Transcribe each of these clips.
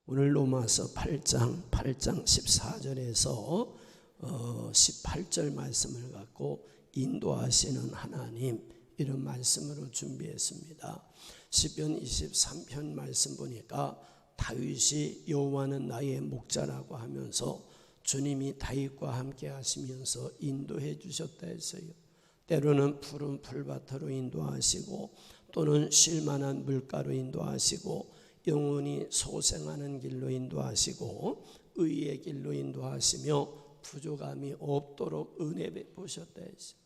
오늘 로마서 8장 14절에서 18절 말씀을 갖고 인도하시는 하나님, 이런 말씀으로 준비했습니다. 시편 23편 말씀 보니까 다윗이 여호와는 나의 목자라고 하면서 주님이 다윗과 함께 하시면서 인도해 주셨다 했어요. 때로는 푸른 풀밭으로 인도하시고 또는 쉴만한 물가로 인도하시고 영원히 소생하는 길로 인도하시고 의의 길로 인도하시며 부족함이 없도록 은혜 베푸셨다 했어요.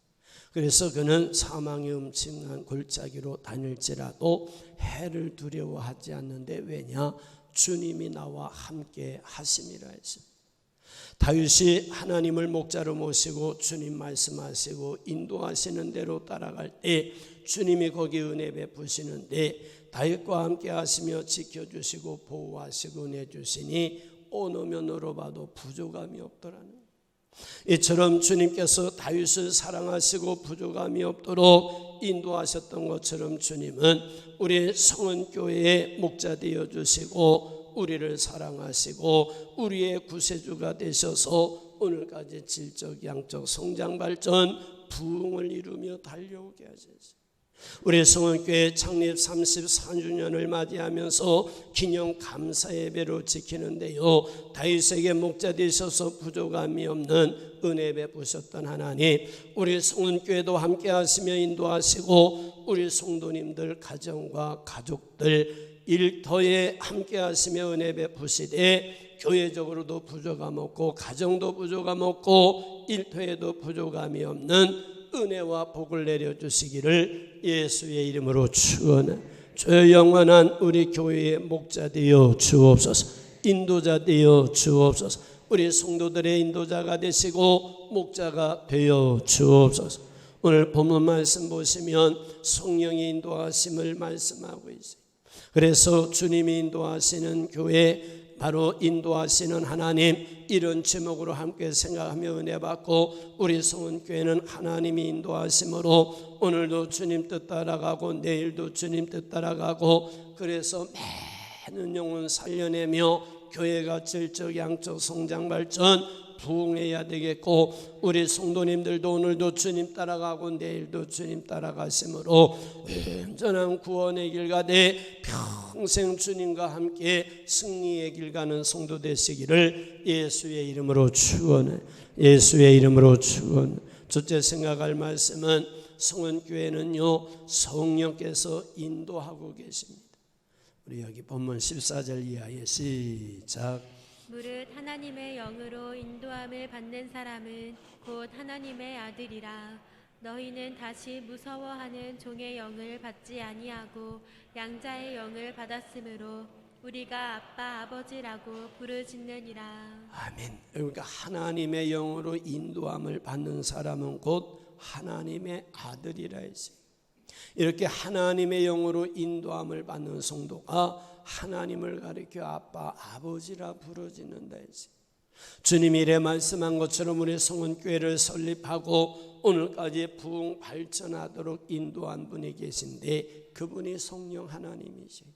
그래서 그는 사망의 음침한 골짜기로 다닐지라도 해를 두려워하지 않는데 왜냐? 주님이 나와 함께 하심이라 했습니다. 다윗이 하나님을 목자로 모시고 주님 말씀하시고 인도하시는 대로 따라갈 때 주님이 거기 은혜 베푸시는데 다윗과 함께 하시며 지켜주시고 보호하시고 은혜 주시니 어느 면으로 봐도 부족함이 없더라는 거예요. 이처럼 주님께서 다윗을 사랑하시고 부족함이 없도록 인도하셨던 것처럼 주님은 우리 성은교회의 목자 되어 주시고 우리를 사랑하시고 우리의 구세주가 되셔서 오늘까지 질적 양적 성장 발전 부흥을 이루며 달려오게 하셨어요. 우리 성은교회 창립 34주년을 맞이하면서 기념 감사 예배로 지키는데요, 다윗에게 목자 되셔서 부족함이 없는 은혜 베푸셨던 하나님, 우리 성은교회도 함께 하시며 인도하시고 우리 성도님들 가정과 가족들 일터에 함께 하시며 은혜 베푸시되 교회적으로도 부족함 없고 가정도 부족함 없고 일터에도 부족함이 없는 은혜와 복을 내려주시기를 예수의 이름으로 축원합니다. 주여, 영원한 우리 교회의 목자 되어 주옵소서, 인도자 되어 주옵소서, 우리 성도들의 인도자가 되시고 목자가 되어 주옵소서. 오늘 본문 말씀 보시면 성령의 인도하심을 말씀하고 있어요. 그래서 주님이 인도하시는 교회, 바로 인도하시는 하나님, 이런 제목으로 함께 생각하며 은혜 받고 우리 성은교회는 하나님이 인도하심으로 오늘도 주님 뜻 따라가고 내일도 주님 뜻 따라가고, 그래서 많은 영혼 살려내며 교회가 질적 양적 성장 발전 부흥해야 되겠고, 우리 성도님들도 오늘도 주님 따라가고 내일도 주님 따라가심으로 온전한 구원의 길 가되 평생 주님과 함께 승리의 길 가는 성도 되시기를 예수의 이름으로 축원해, 예수의 이름으로 축원해. 첫째 생각할 말씀은 성은교회는요 성령께서 인도하고 계십니다. 우리 여기 본문 14절 이하에 시작. 무릇 하나님의 영으로 인도함을 받는 사람은 곧 하나님의 아들이라. 너희는 다시 무서워하는 종의 영을 받지 아니하고 양자의 영을 받았으므로 우리가 아빠 아버지라고 부르짖느니라. 아멘. 그러니까 하나님의 영으로 인도함을 받는 사람은 곧 하나님의 아들이라 했어요. 이렇게 하나님의 영으로 인도함을 받는 성도가 하나님을 가리켜 아빠 아버지라 부르짖는다 했어요. 주님이 이래 말씀한 것처럼 우리 성은교회를 설립하고 오늘까지 부흥 발전하도록 인도한 분이 계신데 그분이 성령 하나님이시죠.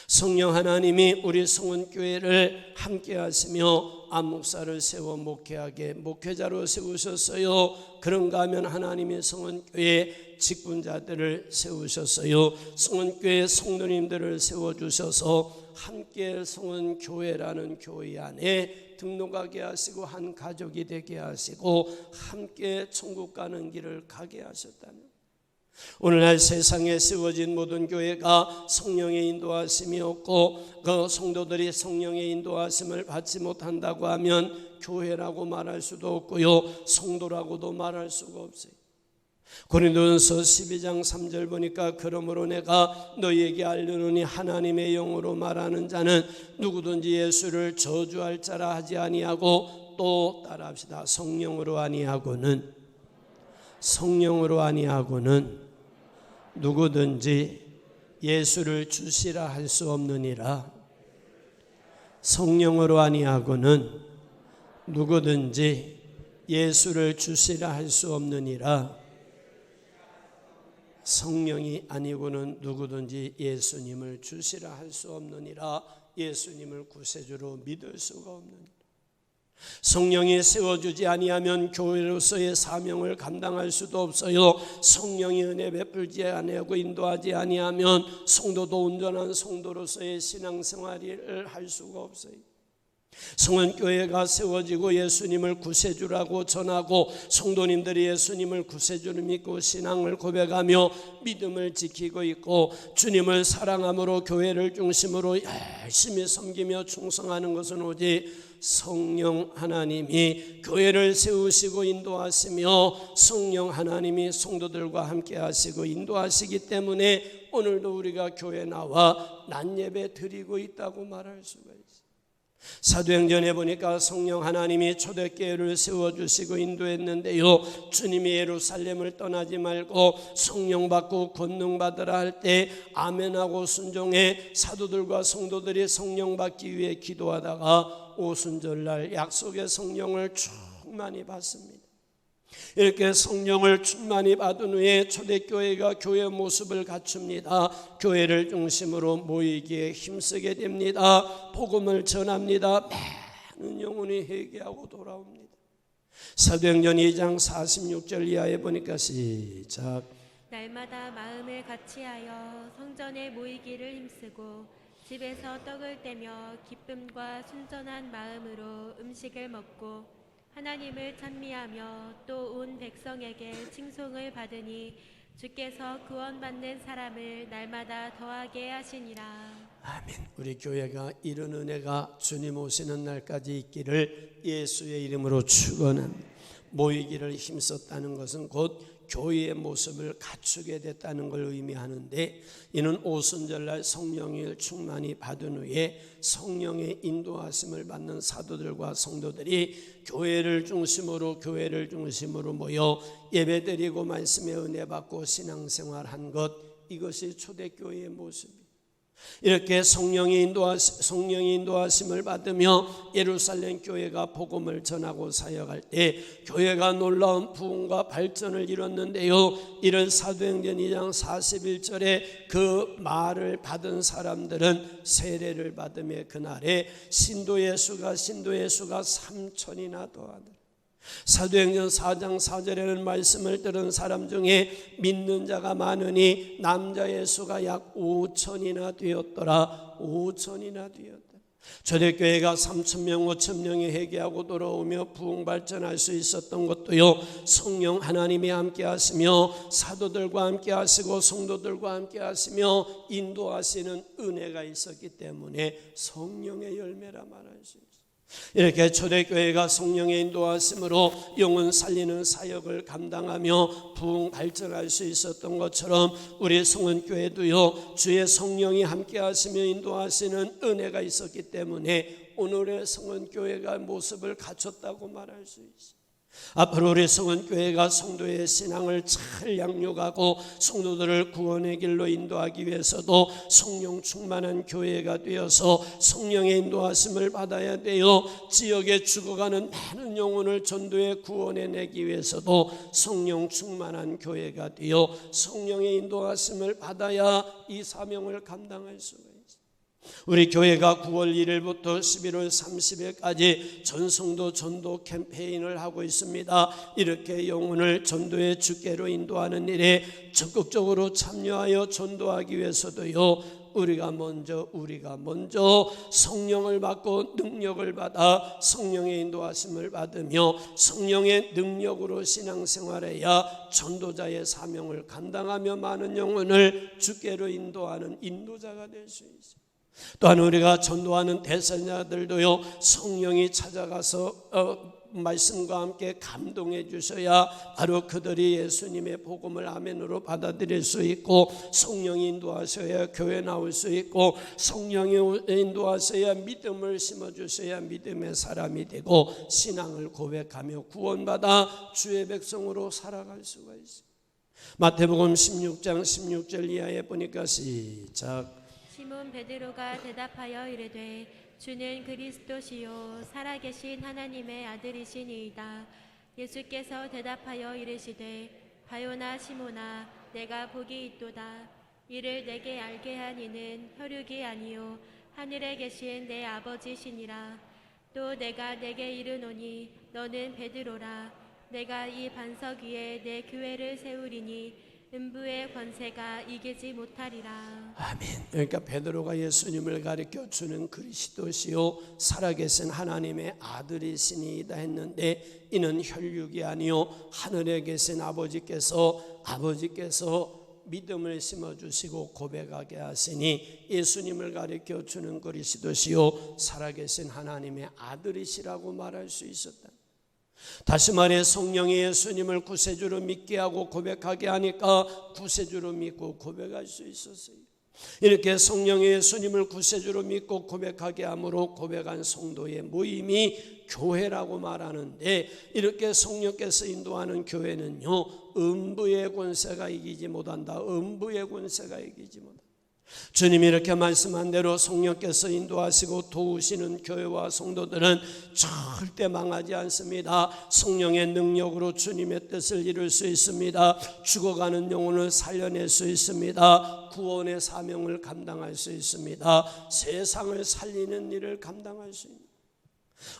성령 하나님이 우리 성은교회를 함께 하시며 안목사를 세워 목회하게 목회자로 세우셨어요. 그런가 하면 하나님이 성은교회 직분자들을 세우셨어요. 성은교회 성도님들을 세워주셔서 함께 성은교회라는 교회 안에 등록하게 하시고 한 가족이 되게 하시고 함께 천국 가는 길을 가게 하셨다는, 오늘날 세상에 세워진 모든 교회가 성령의 인도하심이 없고 그 성도들이 성령의 인도하심을 받지 못한다고 하면 교회라고 말할 수도 없고요 성도라고도 말할 수가 없어요. 고린도전서 12장 3절 보니까 그러므로 내가 너희에게 알려노니 하나님의 영으로 말하는 자는 누구든지 예수를 저주할 자라 하지 아니하고, 또 따라합시다. 성령으로 아니하고는 누구든지 예수를 주시라 할 수 없느니라. 성령으로 아니하고는 누구든지 예수를 주시라 할 수 없느니라. 성령이 아니고는 누구든지 예수님을 주시라 할 수 없느니라. 예수님을 구세주로 믿을 수가 없느니라. 성령이 세워주지 아니하면 교회로서의 사명을 감당할 수도 없어요. 성령이 은혜 베풀지 아니하고 인도하지 아니하면 성도도 온전한 성도로서의 신앙생활을 할 수가 없어요. 성은교회가 세워지고 예수님을 구세주라고 전하고 성도님들이 예수님을 구세주로 믿고 신앙을 고백하며 믿음을 지키고 있고 주님을 사랑함으로 교회를 중심으로 열심히 섬기며 충성하는 것은 오직 성령 하나님이 교회를 세우시고 인도하시며 성령 하나님이 성도들과 함께 하시고 인도하시기 때문에 오늘도 우리가 교회에 나와 낮예배 드리고 있다고 말할 수가 있어요. 사도행전에 보니까 성령 하나님이 초대교회를 세워주시고 인도했는데요, 주님이 예루살렘을 떠나지 말고 성령 받고 권능 받으라 할 때 아멘하고 순종해 사도들과 성도들이 성령 받기 위해 기도하다가 오순절날 약속의 성령을 충만히 받습니다. 이렇게 성령을 충만히 받은 후에 초대교회가 교회 모습을 갖춥니다. 교회를 중심으로 모이기에 힘쓰게 됩니다. 복음을 전합니다. 많은 영혼이 회개하고 돌아옵니다. 사도행전 2장 46절 이하에 보니까 시작. 날마다 마음을 같이하여 성전에 모이기를 힘쓰고 집에서 떡을 떼며 기쁨과 순전한 마음으로 음식을 먹고 하나님을 찬미하며 또 온 백성에게 칭송을 받으니 주께서 구원받는 사람을 날마다 더하게 하시니라. 아멘. 우리 교회가 이런 은혜가 주님 오시는 날까지 있기를 예수의 이름으로 축원합니다. 모이기를 힘썼다는 것은 곧 교회의 모습을 갖추게 됐다는 걸 의미하는데, 이는 오순절날 성령을 충만히 받은 후에 성령의 인도하심을 받는 사도들과 성도들이 교회를 중심으로 모여 예배드리고 말씀의 은혜 받고 신앙생활한 것, 이것이 초대교회의 모습입니다. 이렇게 성령의 인도하심을 받으며 예루살렘 교회가 복음을 전하고 사역할 때 교회가 놀라운 부흥과 발전을 이뤘는데요, 이런 사도행전 2장 41절에 그 말을 받은 사람들은 세례를 받으며 그날에 신도의 수가 3,000이나 더하더라. 사도행전 4장 4절에는 말씀을 들은 사람 중에 믿는 자가 많으니 남자의 수가 약 5,000이나 되었더라. 5,000이나 되었더라. 초대교회가 3,000명 5,000명이 회개하고 돌아오며 부흥 발전할 수 있었던 것도요, 성령 하나님이 함께 하시며 사도들과 함께 하시고 성도들과 함께 하시며 인도하시는 은혜가 있었기 때문에 성령의 열매라 말할 수 있습니다. 이렇게 초대교회가 성령의 인도하심으로 영혼 살리는 사역을 감당하며 부흥 발전할 수 있었던 것처럼 우리 성은교회도요, 주의 성령이 함께 하시며 인도하시는 은혜가 있었기 때문에 오늘의 성은교회가 모습을 갖췄다고 말할 수 있습니다. 앞으로 우리 성은교회가 성도의 신앙을 잘 양육하고 성도들을 구원의 길로 인도하기 위해서도 성령 충만한 교회가 되어서 성령의 인도하심을 받아야 되어 지역에 죽어가는 많은 영혼을 전도해 구원해 내기 위해서도 성령 충만한 교회가 되어 성령의 인도하심을 받아야 이 사명을 감당할 수가 있습니다. 우리 교회가 9월 1일부터 11월 30일까지 전성도 전도 캠페인을 하고 있습니다. 이렇게 영혼을 전도의 주께로 인도하는 일에 적극적으로 참여하여 전도하기 위해서도요, 우리가 먼저 성령을 받고 능력을 받아 성령의 인도하심을 받으며 성령의 능력으로 신앙생활해야 전도자의 사명을 감당하며 많은 영혼을 주께로 인도하는 인도자가 될 수 있습니다. 또한 우리가 전도하는 대상자들도요, 성령이 찾아가서 말씀과 함께 감동해 주셔야 바로 그들이 예수님의 복음을 아멘으로 받아들일 수 있고, 성령이 인도하셔야 교회 나올 수 있고, 성령이 인도하셔야 믿음을 심어주셔야 믿음의 사람이 되고 신앙을 고백하며 구원받아 주의 백성으로 살아갈 수가 있습니다. 마태복음 16장 16절 이하에 보니까 시작. 시몬 베드로가 대답하여 이르되 주는 그리스도시요 살아계신 하나님의 아들이시니이다. 예수께서 대답하여 이르시되 바요나 시몬아 내가 복이 있도다. 이를 내게 알게 한 이는 혈육이 아니요 하늘에 계신 내 아버지시니라. 또 내가 내게 이르노니 너는 베드로라. 내가 이 반석 위에 내 교회를 세우리니 음부의 권세가 이기지 못하리라. 아멘. 그러니까 베드로가 예수님을 가르쳐 주는 그리스도시요 살아계신 하나님의 아들이시니이다 했는데, 이는 혈육이 아니요 하늘에 계신 아버지께서 믿음을 심어주시고 고백하게 하시니 예수님을 가르쳐 주는 그리스도시요 살아계신 하나님의 아들이시라고 말할 수 있었다. 다시 말해 성령이 예수님을 구세주로 믿게 하고 고백하게 하니까 구세주로 믿고 고백할 수 있었어요. 이렇게 성령이 예수님을 구세주로 믿고 고백하게 함으로 고백한 성도의 모임이 교회라고 말하는데, 이렇게 성령께서 인도하는 교회는요 음부의 권세가 이기지 못한다. 음부의 권세가 이기지 못한다. 주님이 이렇게 말씀한 대로 성령께서 인도하시고 도우시는 교회와 성도들은 절대 망하지 않습니다. 성령의 능력으로 주님의 뜻을 이룰 수 있습니다. 죽어가는 영혼을 살려낼 수 있습니다. 구원의 사명을 감당할 수 있습니다. 세상을 살리는 일을 감당할 수 있습니다.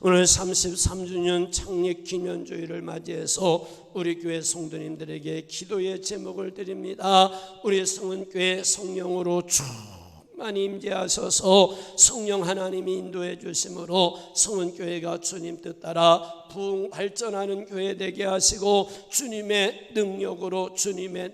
오늘 33주년 창립 기념주일을 맞이해서 우리 교회 성도님들에게 기도의 제목을 드립니다. 우리 성은교회 성령으로 충만히 임재하셔서 성령 하나님이 인도해 주심으로 성은교회가 주님 뜻 따라 부흥 발전하는 교회 되게 하시고, 주님의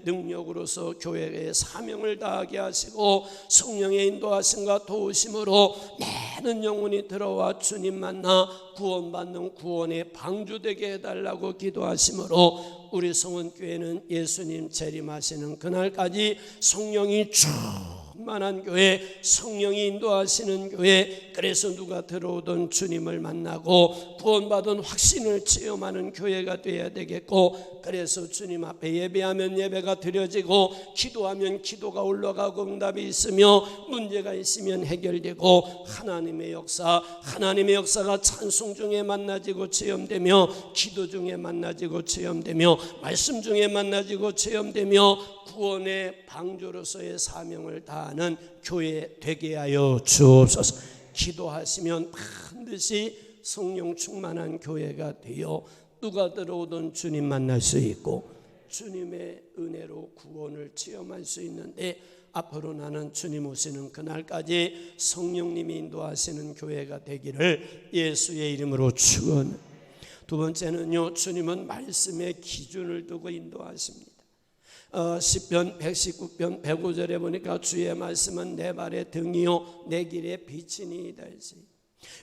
능력으로서 교회의 사명을 다하게 하시고, 성령의 인도하심과 도우심으로 많은 영혼이 들어와 주님 만나 구원받는 구원의 방주되게 해달라고 기도하심으로, 우리 성은교회는 예수님 재림하시는 그날까지 성령이 충만한 교회, 성령이 인도하시는 교회, 그래서 누가 들어오던 주님을 만나고 구원받은 확신을 체험하는 교회가 되어야 되겠고, 그래서 주님 앞에 예배하면 예배가 드려지고, 기도하면 기도가 올라가고, 응답이 있으며 문제가 있으면 해결되고, 하나님의 역사가 찬송 중에 만나지고 체험되며, 기도 중에 만나지고 체험되며, 말씀 중에 만나지고 체험되며, 구원의 방주로서의 사명을 다하는 교회 되게 하여 주옵소서. 기도하시면 반드시 성령 충만한 교회가 되어 누가 들어오던 주님 만날 수 있고, 주님의 은혜로 구원을 체험할 수 있는데, 앞으로 나는 주님 오시는 그날까지 성령님이 인도하시는 교회가 되기를 예수의 이름으로 축원합니다. 두 번째는요, 주님은 말씀의 기준을 두고 인도하십니다. 시편 119편 105절에 보니까 주의 말씀은 내 발의 등이요 내 길의 빛이니이다 했어요.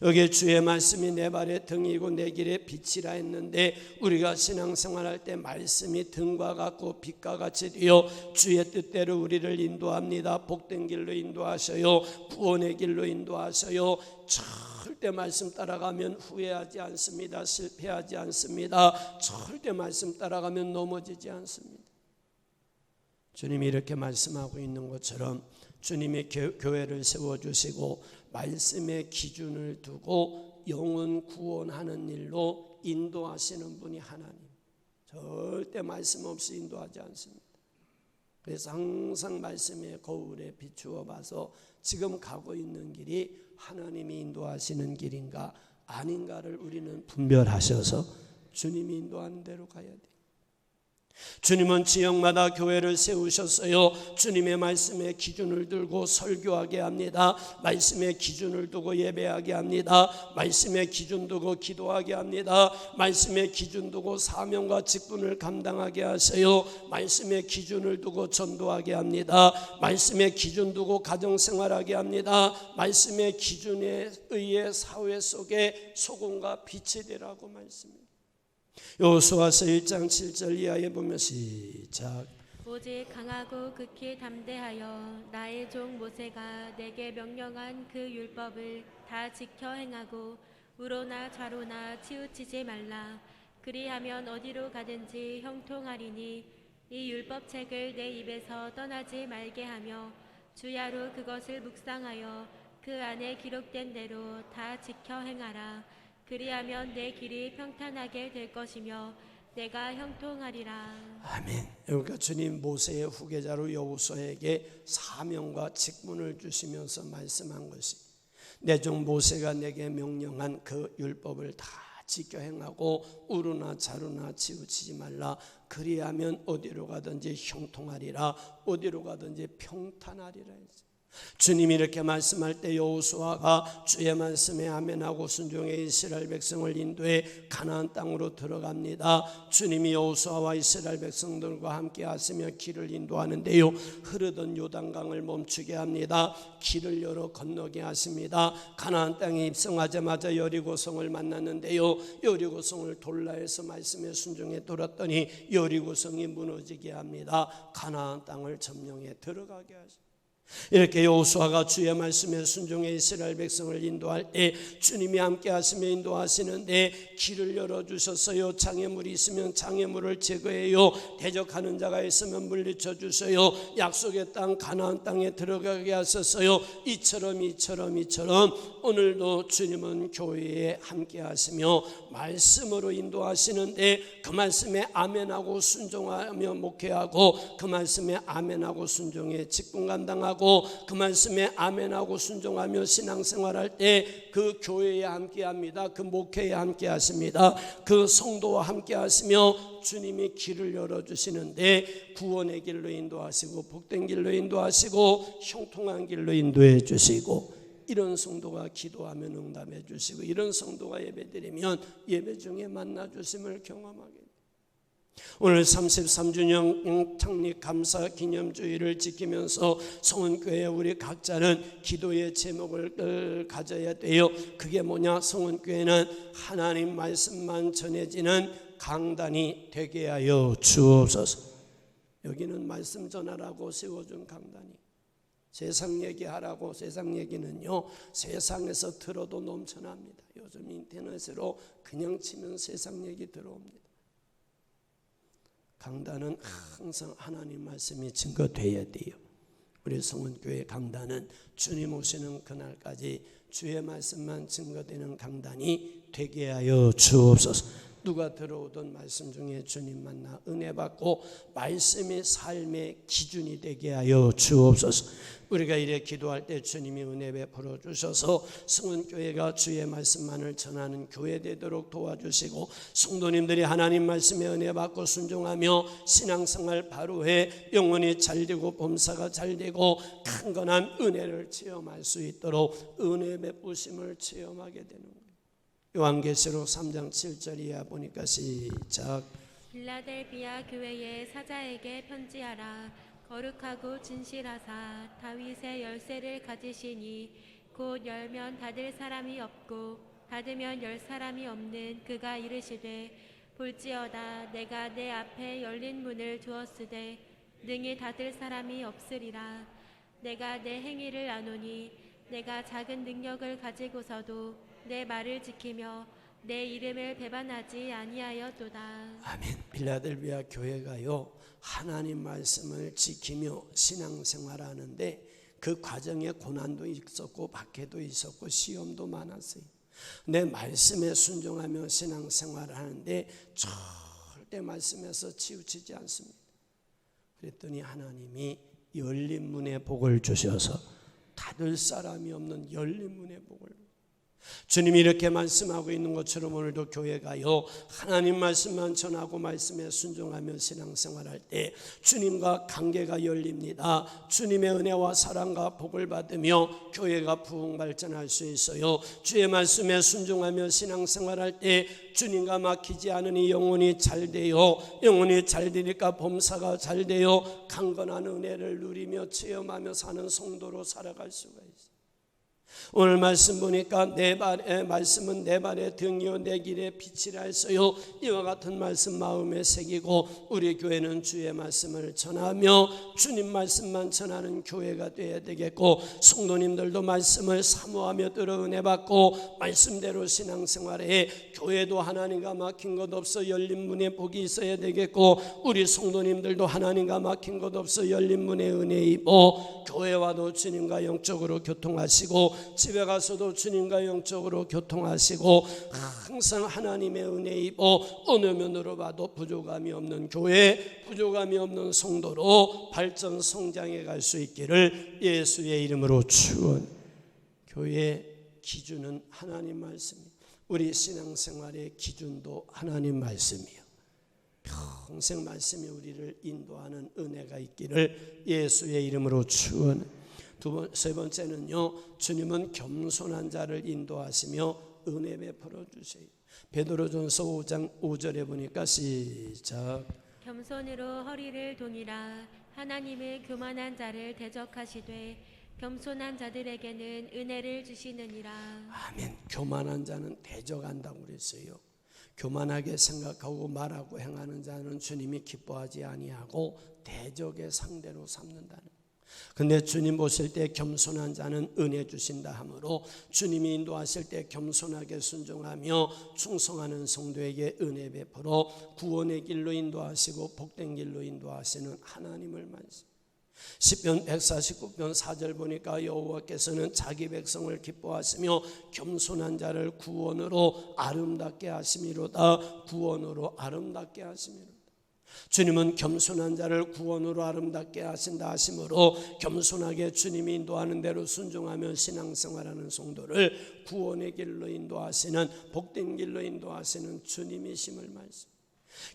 여기 주의 말씀이 내 발의 등이고 내 길의 빛이라 했는데, 우리가 신앙생활할 때 말씀이 등과 같고 빛과 같이 되어 주의 뜻대로 우리를 인도합니다. 복된 길로 인도하셔요. 구원의 길로 인도하셔요. 절대 말씀 따라가면 후회하지 않습니다. 실패하지 않습니다. 절대 말씀 따라가면 넘어지지 않습니다. 주님이 이렇게 말씀하고 있는 것처럼 주님이 교회를 세워주시고 말씀의 기준을 두고 영혼 구원하는 일로 인도하시는 분이 하나님, 절대 말씀 없이 인도하지 않습니다. 그래서 항상 말씀의 거울에 비추어 봐서 지금 가고 있는 길이 하나님이 인도하시는 길인가 아닌가를 우리는 분별하셔서 주님이 인도하는 대로 가야 돼요. 주님은 지역마다 교회를 세우셨어요. 주님의 말씀의 기준을 들고 설교하게 합니다. 말씀의 기준을 두고 예배하게 합니다. 말씀의 기준 두고 기도하게 합니다. 말씀의 기준 두고 사명과 직분을 감당하게 하세요. 말씀의 기준을 두고 전도하게 합니다. 말씀의 기준 두고 가정생활하게 합니다. 말씀의 기준에 의해 사회 속에 소금과 빛이 되라고 말씀입니다. 여호수아서 1장 7절 이하에 보면 시작. 오직 강하고 극히 담대하여 나의 종 모세가 내게 명령한 그 율법을 다 지켜 행하고 우로나 좌로나 치우치지 말라. 그리하면 어디로 가든지 형통하리니 이 율법책을 내 입에서 떠나지 말게 하며 주야로 그것을 묵상하여 그 안에 기록된 대로 다 지켜 행하라. 그리하면 내 길이 평탄하게 될 것이며 내가 형통하리라. 아멘. 그러니까 주님 모세의 후계자로 여호수아에게 사명과 직분을 주시면서 말씀한 것이 내 종 모세가 내게 명령한 그 율법을 다 지켜 행하고 우루나 자루나 치우치지 말라. 그리하면 어디로 가든지 형통하리라. 어디로 가든지 평탄하리라 했어요. 주님이 이렇게 말씀할 때 여호수아가 주의 말씀에 아멘하고 순종해 이스라엘 백성을 인도해 가나안 땅으로 들어갑니다. 주님이 여호수아와 이스라엘 백성들과 함께 하시며 길을 인도하는데요, 흐르던 요단강을 멈추게 합니다. 길을 열어 건너게 하십니다. 가나안 땅에 입성하자마자 여리고성을 만났는데요, 여리고성을 돌라해서 말씀에 순종해 돌았더니 여리고성이 무너지게 합니다. 가나안 땅을 점령해 들어가게 하십니다. 이렇게 여호수아가 주의 말씀에 순종해 이스라엘 백성을 인도할 때 주님이 함께 하시며 인도하시는데 길을 열어주셨어요. 장애물이 있으면 장애물을 제거해요. 대적하는 자가 있으면 물리쳐 주세요. 약속의 땅 가나안 땅에 들어가게 하셨어요. 이처럼 오늘도 주님은 교회에 함께 하시며 말씀으로 인도하시는데 그 말씀에 아멘하고 순종하며 목회하고 그 말씀에 아멘하고 순종해 직분 감당하고 그 말씀에 아멘하고 순종하며 신앙생활할 때 그 교회에 함께합니다. 그 목회에 함께하십니다. 그 성도와 함께하시며 주님이 길을 열어주시는데 구원의 길로 인도하시고 복된 길로 인도하시고 형통한 길로 인도해 주시고, 이런 성도가 기도하면 응답해 주시고 이런 성도가 예배드리면 예배 중에 만나 주심을 경험하게 됩니다. 오늘 33주년 창립 감사 기념주일을 지키면서 성원교회 우리 각자는 기도의 제목을 가져야 돼요. 그게 뭐냐? 성원교회는 하나님 말씀만 전해지는 강단이 되게 하여 주옵소서. 여기는 말씀 전하라고 세워준 강단이, 세상 얘기하라고. 세상 얘기는요 세상에서 들어도 넘쳐납니다. 요즘 인터넷으로 그냥 치면 세상 얘기 들어옵니다. 강단은 항상 하나님 말씀이 증거되어야 돼요. 우리 성원교회 강단은 주님 오시는 그날까지 주의 말씀만 증거되는 강단이 되게 하여 주옵소서. 누가 들어오던 말씀 중에 주님 만나 은혜 받고 말씀이 삶의 기준이 되게 하여 주옵소서. 우리가 이래 기도할 때 주님이 은혜 베풀어 주셔서 성원교회가 주의 말씀만을 전하는 교회 되도록 도와주시고, 성도님들이 하나님 말씀에 은혜 받고 순종하며 신앙생활 바로해 영혼이 잘되고 범사가 잘되고 강건한 은혜를 체험할 수 있도록 은혜 베푸심을 체험하게 되는 거예요. 요한계시록 3장 7절 이하 보니까 시작. 빌라델비아 교회의 사자에게 편지하라. 거룩하고 진실하사 다윗의 열쇠를 가지시니 곧 열면 닫을 사람이 없고 닫으면 열 사람이 없는 그가 이르시되, 볼지어다 내가 내 앞에 열린 문을 두었으되 능히 닫을 사람이 없으리라. 내가 내 행위를 아노니 내가 작은 능력을 가지고서도 내 말을 지키며 내 이름을 배반하지 아니하였도다. 아멘. 빌라델비아 교회가요 하나님 말씀을 지키며 신앙생활하는데 그 과정에 고난도 있었고 박해도 있었고 시험도 많았어요. 내 말씀에 순종하며 신앙생활하는데 절대 말씀에서 치우치지 않습니다. 그랬더니 하나님이 열린 문의 복을 주셔서 닫을 사람이 없는 열린 문의 복을, 주님이 이렇게 말씀하고 있는 것처럼 오늘도 교회가요 하나님 말씀만 전하고 말씀에 순종하며 신앙생활할 때 주님과 관계가 열립니다. 주님의 은혜와 사랑과 복을 받으며 교회가 부흥발전할 수 있어요. 주의 말씀에 순종하며 신앙생활할 때 주님과 막히지 않으니 영혼이 잘돼요. 영혼이 잘되니까 범사가 잘돼요. 강건한 은혜를 누리며 체험하며 사는 성도로 살아갈 수가 있어요. 오늘 말씀 보니까 내 발의 말씀은 내 발의 등이요 내 길의 빛이라 했어요. 이와 같은 말씀 마음에 새기고 우리 교회는 주의 말씀을 전하며 주님 말씀만 전하는 교회가 되어야 되겠고, 성도님들도 말씀을 사모하며 들어 은혜 받고 말씀대로 신앙생활에 교회도 하나님과 막힌 것 없어 열린 문에 복이 있어야 되겠고, 우리 성도님들도 하나님과 막힌 것 없어 열린 문에 은혜 입어 교회와도 주님과 영적으로 교통하시고 집에 가서도 주님과 영적으로 교통하시고 항상 하나님의 은혜 입어 어느 면으로 봐도 부족함이 없는 교회, 부족함이 없는 성도로 발전 성장해 갈 수 있기를 예수의 이름으로 축원. 교회의 기준은 하나님 말씀입니다. 우리 신앙생활의 기준도 하나님 말씀이요. 평생 말씀이 우리를 인도하는 은혜가 있기를 예수의 이름으로 축원. 세 번째는요, 주님은 겸손한 자를 인도하시며 은혜 베풀어 주세요. 베드로전서 5장 5절에 보니까 시작. 겸손으로 허리를 동이라. 하나님의 교만한 자를 대적하시되 겸손한 자들에게는 은혜를 주시느니라. 아멘. 교만한 자는 대적한다고 그랬어요. 교만하게 생각하고 말하고 행하는 자는 주님이 기뻐하지 아니하고 대적의 상대로 삼는다는. 근데 주님 보실 때 겸손한 자는 은혜 주신다 하므로 주님이 인도하실 때 겸손하게 순종하며 충성하는 성도에게 은혜 베풀어 구원의 길로 인도하시고 복된 길로 인도하시는 하나님을 말씀. 시편 149편 4절 보니까 여호와께서는 자기 백성을 기뻐하시며 겸손한 자를 구원으로 아름답게 하심이로다. 구원으로 아름답게 하심이로다. 주님은 겸손한 자를 구원으로 아름답게 하신다 하심으로 겸손하게 주님이 인도하는 대로 순종하며 신앙생활하는 성도를 구원의 길로 인도하시는 복된 길로 인도하시는 주님이심을 말씀.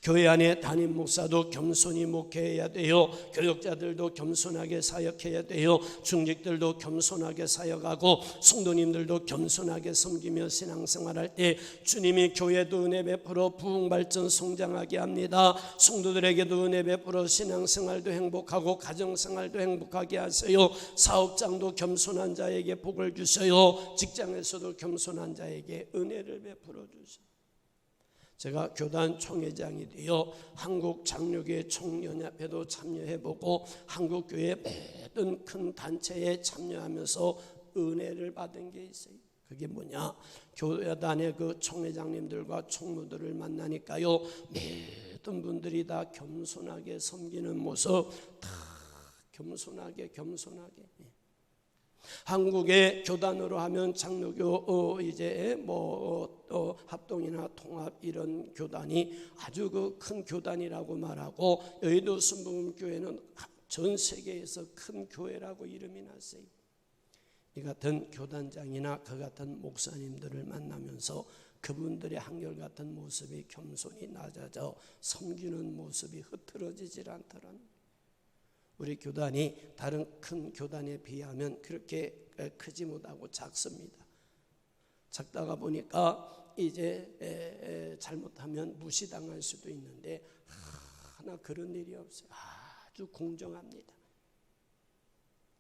교회 안에 담임 목사도 겸손히 목회해야 돼요. 교역자들도 겸손하게 사역해야 돼요. 중직들도 겸손하게 사역하고 성도님들도 겸손하게 섬기며 신앙생활할 때 주님이 교회도 은혜 베풀어 부흥발전 성장하게 합니다. 성도들에게도 은혜 베풀어 신앙생활도 행복하고 가정생활도 행복하게 하세요. 사업장도 겸손한 자에게 복을 주세요. 직장에서도 겸손한 자에게 은혜를 베풀어 주세요. 제가 교단 총회장이 되어 한국 장로교회 총연합회도 참여해보고 한국교회 모든 큰 단체에 참여하면서 은혜를 받은 게 있어요. 그게 뭐냐? 교단의 그 총회장님들과 총무들을 만나니까요, 모든 분들이 다 겸손하게 섬기는 모습, 다 겸손하게. 한국의 교단으로 하면 장로교 이제 합동이나 통합 이런 교단이 아주 그 큰 교단이라고 말하고, 여의도 순복음교회는 전 세계에서 큰 교회라고 이름이 났어요. 이 같은 교단장이나 그 같은 목사님들을 만나면서 그분들의 한결같은 모습이 겸손히 낮아져 섬기는 모습이 흐트러지질 않더라는. 우리 교단이 다른 큰 교단에 비하면 그렇게 크지 못하고 작습니다. 작다가 보니까 이제 잘못하면 무시당할 수도 있는데 하나 그런 일이 없어요. 아주 공정합니다.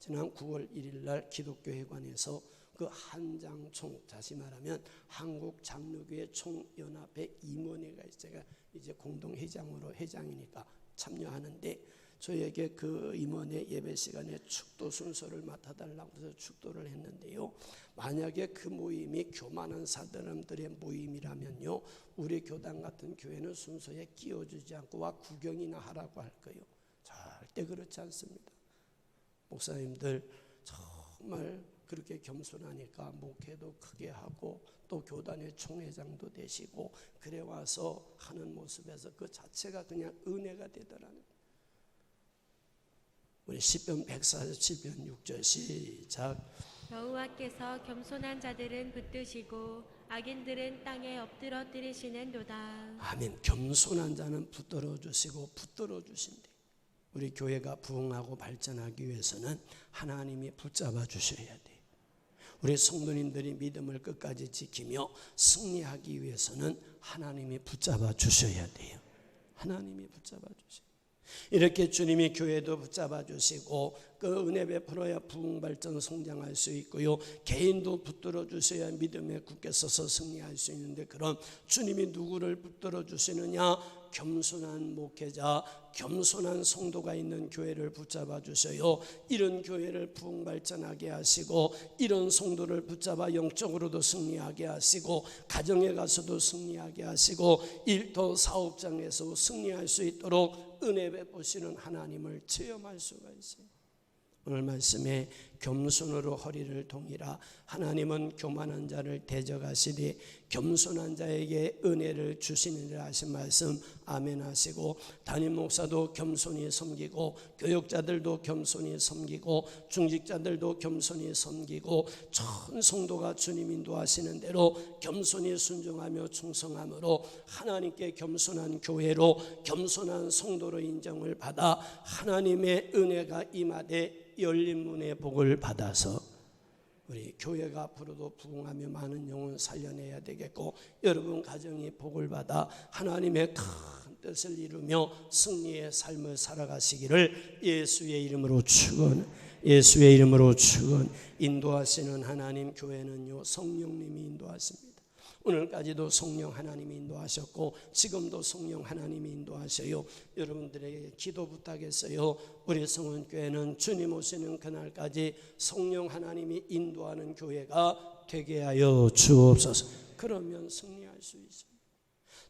지난 9월 1일 날 기독교회관에서 그 한장총, 다시 말하면 한국 장로교회 총연합회 임원회가 제가 이제 공동회장으로 회장이니까 참여하는데, 저에게 그 임원의 예배 시간에 축도 순서를 맡아달라고 해서 축도를 했는데요, 만약에 그 모임이 교만한 사람들의 모임이라면요, 우리 교단 같은 교회는 순서에 끼워주지 않고 와 구경이나 하라고 할 거예요. 절대 그렇지 않습니다. 목사님들 정말 그렇게 겸손하니까 목회도 크게 하고 또 교단의 총회장도 되시고 그래 와서 하는 모습에서 그 자체가 그냥 은혜가 되더라는. 우리 시편 147편 6절 시작. 여호와께서 겸손한 자들은 붙드시고 악인들은 땅에 엎드러뜨리시는도다. 아멘. 겸손한 자는 붙들어 주시고 붙들어 주신대. 우리 교회가 부흥하고 발전하기 위해서는 하나님이 붙잡아 주셔야 돼. 우리 성도님들이 믿음을 끝까지 지키며 승리하기 위해서는 하나님이 붙잡아 주셔야 돼요. 하나님이 붙잡아 주셔야. 이렇게 주님이 교회도 붙잡아 주시고 그 은혜 베풀어야 부흥 발전 성장할 수 있고요, 개인도 붙들어 주셔야 믿음에 굳게 서서 승리할 수 있는데, 그럼 주님이 누구를 붙들어 주시느냐? 겸손한 목회자, 겸손한 성도가 있는 교회를 붙잡아 주셔요. 이런 교회를 부흥 발전하게 하시고 이런 성도를 붙잡아 영적으로도 승리하게 하시고 가정에 가서도 승리하게 하시고 일터 사업장에서 승리할 수 있도록 은혜 베푸시는 하나님을 체험할 수가 있어요. 오늘 말씀에 겸손으로 허리를 동이라. 하나님은 교만한 자를 대적하시되 겸손한 자에게 은혜를 주시느니라 하신 말씀 아멘 하시고, 담임 목사도 겸손히 섬기고 교역자들도 겸손히 섬기고 중직자들도 겸손히 섬기고 전 성도가 주님 인도하시는 대로 겸손히 순종하며 충성함으로 하나님께 겸손한 교회로 겸손한 성도로 인정을 받아 하나님의 은혜가 임하되 열린 문의 복을 받아서 우리 교회가 앞으로도 부흥하며 많은 영혼 살려내야 되겠고, 여러분 가정이 복을 받아 하나님의 큰 뜻을 이루며 승리의 삶을 살아가시기를 예수의 이름으로 축원, 예수의 이름으로 축원. 인도하시는 하나님, 교회는요 성령님이 인도하십니다. 오늘까지도 성령 하나님이 인도하셨고 지금도 성령 하나님이 인도하셔요. 여러분들에게 기도 부탁했어요. 우리 성은교회는 주님 오시는 그날까지 성령 하나님이 인도하는 교회가 되게 하여 주옵소서. 그러면 승리할 수 있습니다.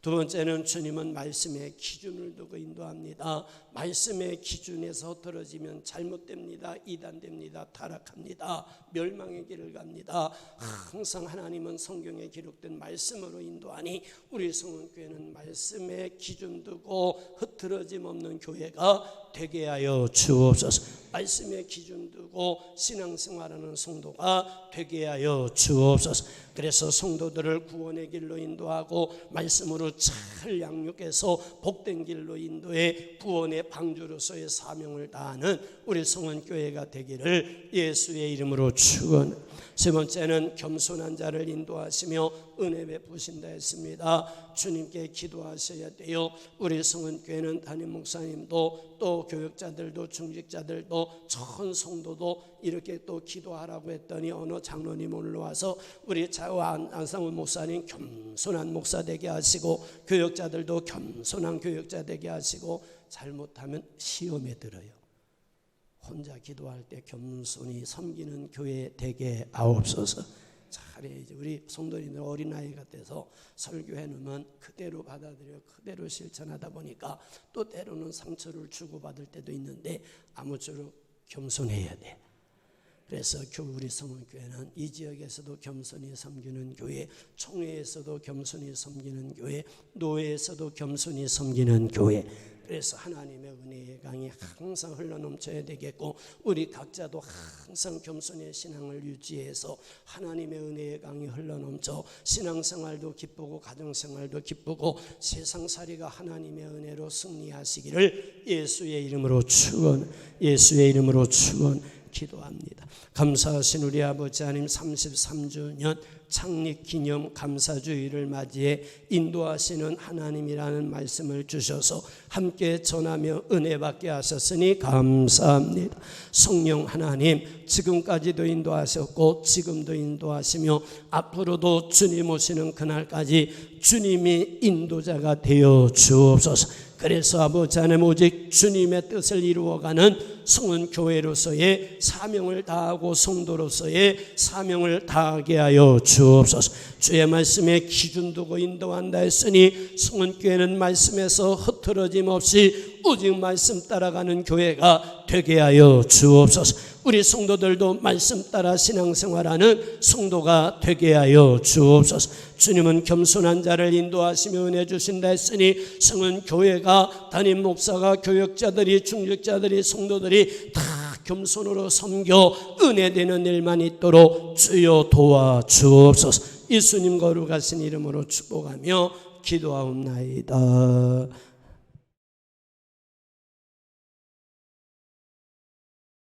두 번째는 주님은 말씀의 기준을 두고 인도합니다. 말씀의 기준에서 떨어지면 잘못됩니다. 이단됩니다. 타락합니다. 멸망의 길을 갑니다. 항상 하나님은 성경에 기록된 말씀으로 인도하니 우리 성은교회는 말씀의 기준 두고 흐트러짐 없는 교회가 되게 하여 주옵소서. 말씀의 기준 두고 신앙생활하는 성도가 되게 하여 주옵소서. 그래서 성도들을 구원의 길로 인도하고 말씀으로 잘 양육해서 복된 길로 인도해 구원의 방주로서의 사명을 다하는 우리 성은교회가 되기를 예수의 이름으로 축원. 세 번째는 겸손한 자를 인도하시며 은혜 베푸신다 했습니다. 주님께 기도하셔야 돼요. 우리 성은교회는 담임 목사님도 또 교역자들도 중직자들도 전 성도도 이렇게 또 기도하라고 했더니 어느 장로님 올라와서 우리 안상훈 목사님 겸손한 목사 되게 하시고 교역자들도 겸손한 교역자 되게 하시고, 잘못하면 시험에 들어요. 혼자 기도할 때 겸손히 섬기는 교회 되게 하옵소서. 잘해야지. 우리 성도님들 어린아이 같아서 설교해 놓으면 그대로 받아들여 그대로 실천하다 보니까 또 때로는 상처를 주고받을 때도 있는데 아무쪼록 겸손해야 돼. 그래서 우리 성은교회는 이 지역에서도 겸손히 섬기는 교회, 총회에서도 겸손히 섬기는 교회, 노회에서도 겸손히 섬기는 교회. 그래서 하나님의 은혜의 강이 항상 흘러넘쳐야 되겠고, 우리 각자도 항상 겸손의 신앙을 유지해서 하나님의 은혜의 강이 흘러넘쳐 신앙생활도 기쁘고 가정생활도 기쁘고 세상살이가 하나님의 은혜로 승리하시기를 예수의 이름으로 축원, 예수의 이름으로 축원 기도합니다. 감사하신 우리 아버지 하나님, 33주년 창립기념 감사주의를 맞이해 인도하시는 하나님이라는 말씀을 주셔서 함께 전하며 은혜받게 하셨으니 감사합니다. 성령 하나님, 지금까지도 인도하셨고 지금도 인도하시며 앞으로도 주님 오시는 그날까지 주님이 인도자가 되어 주옵소서. 그래서 아버지 하나님, 오직 주님의 뜻을 이루어가는 성은교회로서의 사명을 다하고 성도로서의 사명을 다하게 하여 주옵소서. 주의 말씀에 기준 두고 인도한다 했으니 성은교회는 말씀에서 흐트러짐 없이 오직 말씀 따라가는 교회가 되게 하여 주옵소서. 우리 성도들도 말씀 따라 신앙생활하는 성도가 되게 하여 주옵소서. 주님은 겸손한 자를 인도하시며 은혜 주신다 했으니 성은교회가 담임 목사가 교역자들이 중직자들이 성도들이 다 겸손으로 섬겨 은혜되는 일만 있도록 주여 도와 주옵소서. 예수님 거룩하신 이름으로 축복하며 기도하옵나이다.